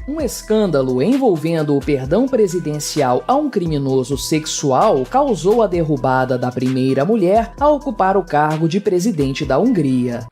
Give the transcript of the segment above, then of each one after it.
Um escândalo envolvendo o perdão presidencial a um criminoso sexual causou a derrubada da primeira mulher a ocupar o cargo de presidente da Hungria.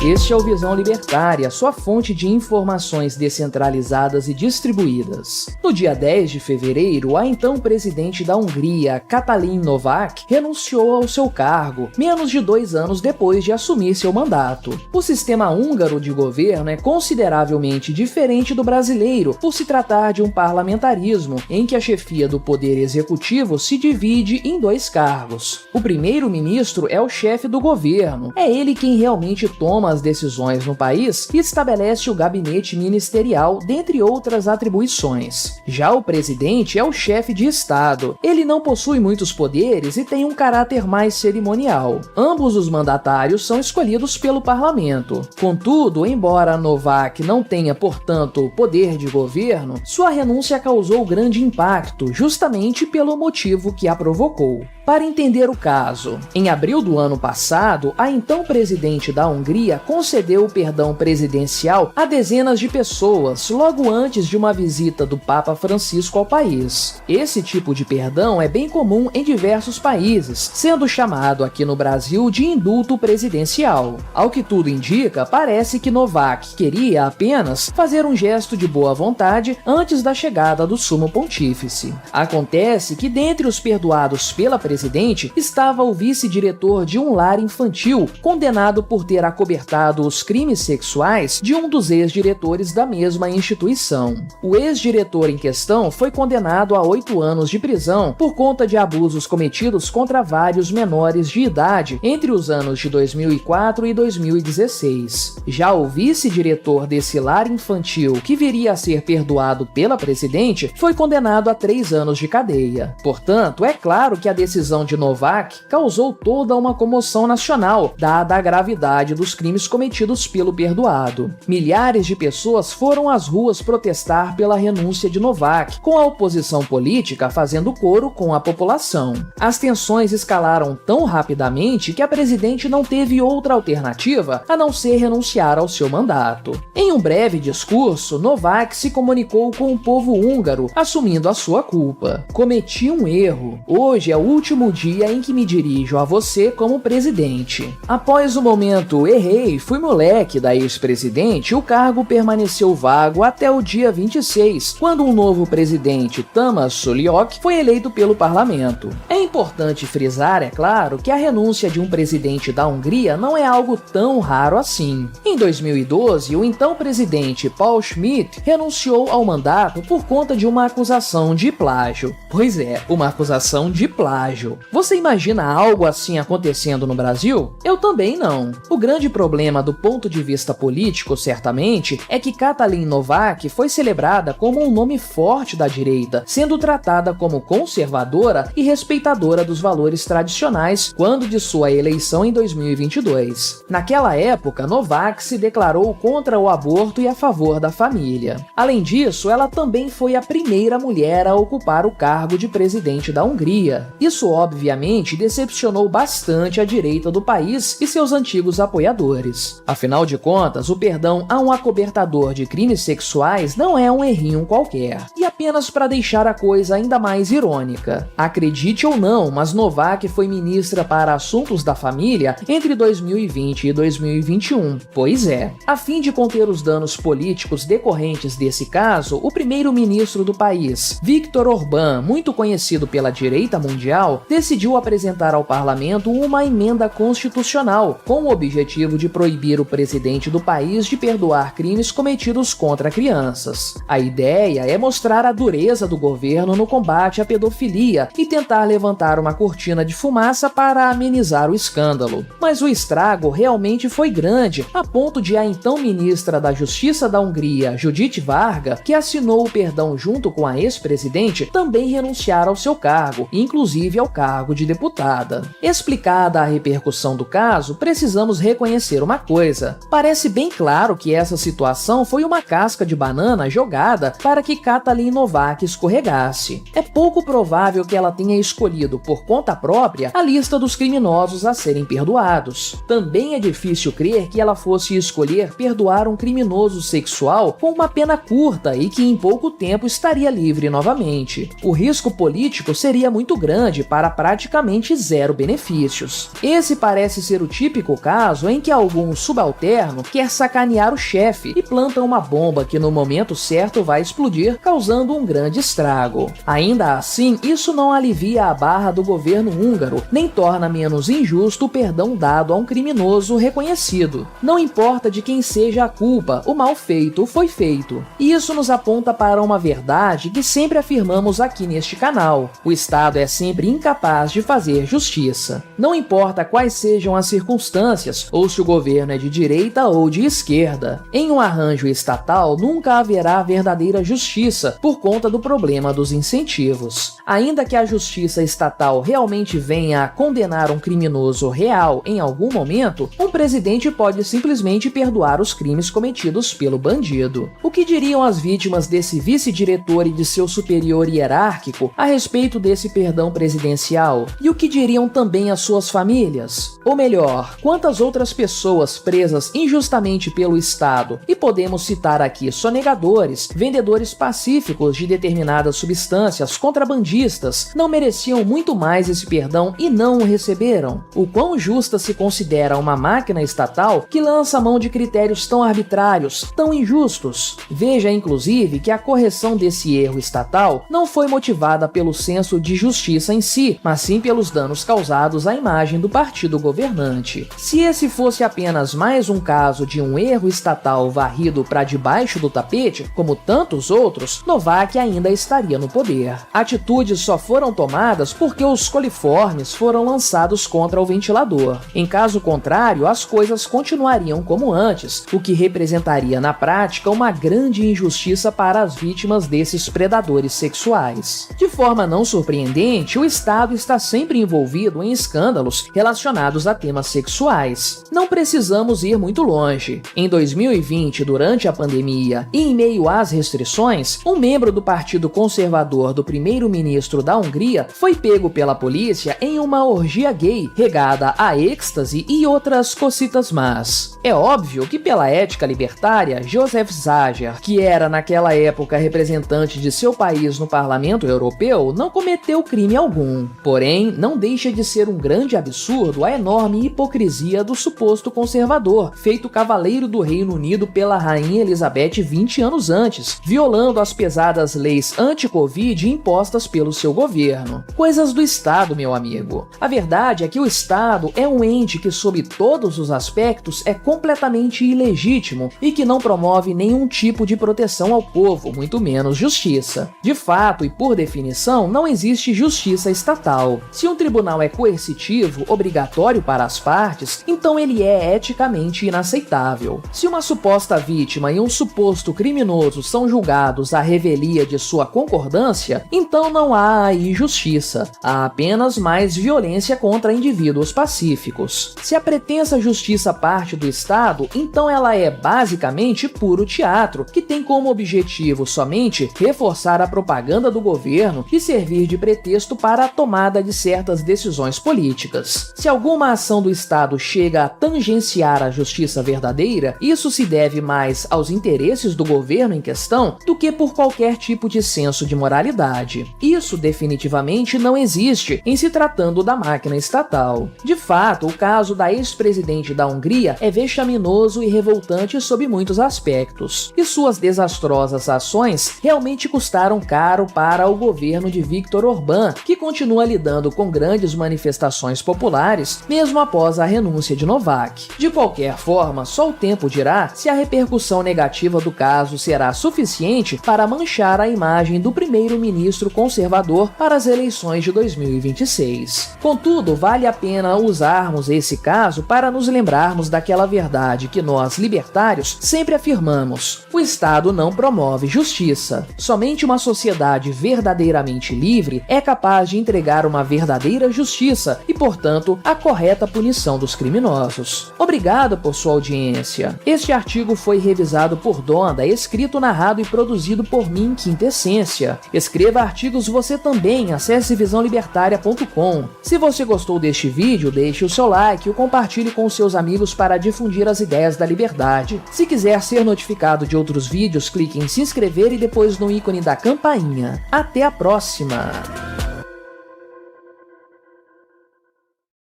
Este é o Visão Libertária, sua fonte de informações descentralizadas e distribuídas. No dia 10 de fevereiro, a então presidente da Hungria, Katalin Novák, renunciou ao seu cargo, menos de 2 anos depois de assumir seu mandato. O sistema húngaro de governo é consideravelmente diferente do brasileiro, por se tratar de um parlamentarismo, em que a chefia do poder executivo se divide em 2 cargos. O primeiro-ministro é o chefe do governo, é ele quem realmente toma as decisões no país e estabelece o gabinete ministerial, dentre outras atribuições. Já o presidente é o chefe de Estado. Ele não possui muitos poderes e tem um caráter mais cerimonial. Ambos os mandatários são escolhidos pelo parlamento. Contudo, embora Novák não tenha, portanto, poder de governo, sua renúncia causou grande impacto, justamente pelo motivo que a provocou. Para entender o caso, em abril do ano passado, a então presidente da Hungria concedeu o perdão presidencial a dezenas de pessoas logo antes de uma visita do Papa Francisco ao país. Esse tipo de perdão é bem comum em diversos países, sendo chamado aqui no Brasil de indulto presidencial. Ao que tudo indica, parece que Novák queria apenas fazer um gesto de boa vontade antes da chegada do Sumo Pontífice. Acontece que dentre os perdoados pela presidente estava o vice-diretor de um lar infantil, condenado por ter acobertado os crimes sexuais de um dos ex-diretores da mesma instituição. O ex-diretor em questão foi condenado a 8 anos de prisão por conta de abusos cometidos contra vários menores de idade entre os anos de 2004 e 2016. Já o vice-diretor desse lar infantil, que viria a ser perdoado pela presidente, foi condenado a 3 anos de cadeia. Portanto, é claro que a decisão de Novák causou toda uma comoção nacional, dada a gravidade dos crimes cometidos pelo perdoado. Milhares de pessoas foram às ruas protestar pela renúncia de Novák, com a oposição política fazendo coro com a população. As tensões escalaram tão rapidamente que a presidente não teve outra alternativa a não ser renunciar ao seu mandato. Em um breve discurso, Novák se comunicou com o povo húngaro, assumindo a sua culpa. Cometi um erro. Hoje é o último dia em que me dirijo a você como presidente. Após o momento "errei, fui moleque" da ex-presidente, o cargo permaneceu vago até o dia 26, quando um novo presidente, Tamás Suliok, foi eleito pelo parlamento. É importante frisar, é claro, que a renúncia de um presidente da Hungria não é algo tão raro assim. Em 2012, o então presidente Paul Schmidt renunciou ao mandato por conta de uma acusação de plágio. Pois é, uma acusação de plágio. Você imagina algo assim acontecendo no Brasil? Eu também não. O grande problema do ponto de vista político, certamente, é que Katalin Novák foi celebrada como um nome forte da direita, sendo tratada como conservadora e respeitadora dos valores tradicionais quando de sua eleição em 2022. Naquela época, Novák se declarou contra o aborto e a favor da família. Além disso, ela também foi a primeira mulher a ocupar o cargo de presidente da Hungria. Isso obviamente decepcionou bastante a direita do país e seus antigos apoiadores. Afinal de contas, o perdão a um acobertador de crimes sexuais não é um errinho qualquer. E apenas para deixar a coisa ainda mais irônica, acredite ou não, mas Novák foi ministra para Assuntos da Família entre 2020 e 2021. Pois é, a fim de conter os danos políticos decorrentes desse caso, o primeiro-ministro do país, Viktor Orbán, muito conhecido pela direita mundial, decidiu apresentar ao parlamento uma emenda constitucional com o objetivo de proibir o presidente do país de perdoar crimes cometidos contra crianças. A ideia é mostrar a dureza do governo no combate à pedofilia e tentar levantar uma cortina de fumaça para amenizar o escândalo. Mas o estrago realmente foi grande, a ponto de a então ministra da Justiça da Hungria, Judit Varga, que assinou o perdão junto com a ex-presidente, também renunciar ao seu cargo, inclusive ao cargo de deputada. Explicada a repercussão do caso, precisamos reconhecer dizer uma coisa: parece bem claro que essa situação foi uma casca de banana jogada para que Katalin Nowak escorregasse. É pouco provável que ela tenha escolhido por conta própria a lista dos criminosos a serem perdoados. Também é difícil crer que ela fosse escolher perdoar um criminoso sexual com uma pena curta e que em pouco tempo estaria livre novamente. O risco político seria muito grande para praticamente zero benefícios. Esse parece ser o típico caso em que algum subalterno quer sacanear o chefe e planta uma bomba que no momento certo vai explodir, causando um grande estrago. Ainda assim, isso não alivia a barra do governo húngaro, nem torna menos injusto o perdão dado a um criminoso reconhecido. Não importa de quem seja a culpa, o mal feito foi feito. E isso nos aponta para uma verdade que sempre afirmamos aqui neste canal: o Estado é sempre incapaz de fazer justiça. Não importa quais sejam as circunstâncias, ou se o governo é de direita ou de esquerda. Em um arranjo estatal, nunca haverá verdadeira justiça por conta do problema dos incentivos. Ainda que a justiça estatal realmente venha a condenar um criminoso real em algum momento, um presidente pode simplesmente perdoar os crimes cometidos pelo bandido. O que diriam as vítimas desse vice-diretor e de seu superior hierárquico a respeito desse perdão presidencial? E o que diriam também as suas famílias? Ou melhor, quantas outras pessoas presas injustamente pelo Estado, e podemos citar aqui sonegadores, vendedores pacíficos de determinadas substâncias, contrabandistas, não mereciam muito mais esse perdão e não o receberam? O quão justa se considera uma máquina estatal que lança mão de critérios tão arbitrários, tão injustos? Veja, inclusive, que a correção desse erro estatal não foi motivada pelo senso de justiça em si, mas sim pelos danos causados à imagem do partido governante. Se esse fosse apenas mais um caso de um erro estatal varrido para debaixo do tapete, como tantos outros, Nowak ainda estaria no poder. Atitudes só foram tomadas porque os coliformes foram lançados contra o ventilador. Em caso contrário, as coisas continuariam como antes, o que representaria na prática uma grande injustiça para as vítimas desses predadores sexuais. De forma não surpreendente, o Estado está sempre envolvido em escândalos relacionados a temas sexuais. Não precisamos ir muito longe. Em 2020, durante a pandemia e em meio às restrições, um membro do Partido Conservador do primeiro-ministro da Hungria foi pego pela polícia em uma orgia gay, regada a êxtase e outras cocitas más. É óbvio que, pela ética libertária, Josef Zager, que era naquela época representante de seu país no Parlamento Europeu, não cometeu crime algum. Porém, não deixa de ser um grande absurdo a enorme hipocrisia do suposto conservador, feito cavaleiro do Reino Unido pela Rainha Elizabeth 20 anos antes, violando as pesadas leis anti-Covid impostas pelo seu governo. Coisas do Estado, meu amigo. A verdade é que o Estado é um ente que, sob todos os aspectos, é completamente ilegítimo e que não promove nenhum tipo de proteção ao povo, muito menos justiça. De fato e por definição, não existe justiça estatal. Se um tribunal é coercitivo, obrigatório para as partes, então ele é eticamente inaceitável. Se uma suposta vítima e um suposto criminoso são julgados à revelia de sua concordância, então não há aí justiça. Há apenas mais violência contra indivíduos pacíficos. Se a pretensa justiça parte do Estado, então ela é basicamente puro teatro, que tem como objetivo somente reforçar a propaganda do governo e servir de pretexto para a tomada de certas decisões políticas. Se alguma ação do Estado chega a tangenciar a justiça verdadeira, isso se deve mais aos interesses do governo em questão do que por qualquer tipo de senso de moralidade. Isso definitivamente não existe em se tratando da máquina estatal. De fato, o caso da ex-presidente da Hungria é vexaminoso e revoltante sob muitos aspectos, e suas desastrosas ações realmente custaram caro para o governo de Viktor Orbán, que continua lidando com grandes manifestações populares mesmo após a renúncia de Nowak. De qualquer forma, só o tempo dirá se a repercussão negativa do caso será suficiente para manchar a imagem do primeiro-ministro conservador para as eleições de 2026. Contudo, vale a pena usarmos esse caso para nos lembrarmos daquela verdade que nós, libertários, sempre afirmamos: o Estado não promove justiça. Somente uma sociedade verdadeiramente livre é capaz de entregar uma verdadeira justiça e, portanto, a correta punição dos criminosos. Obrigado por sua audiência. Este artigo foi revisado por Donda, escrito, narrado e produzido por mim, Quintessência. Escreva artigos você também, acesse visãolibertaria.com. Se você gostou deste vídeo, deixe o seu like e o compartilhe com seus amigos para difundir as ideias da liberdade. Se quiser ser notificado de outros vídeos, clique em se inscrever e depois no ícone da campainha. Até a próxima!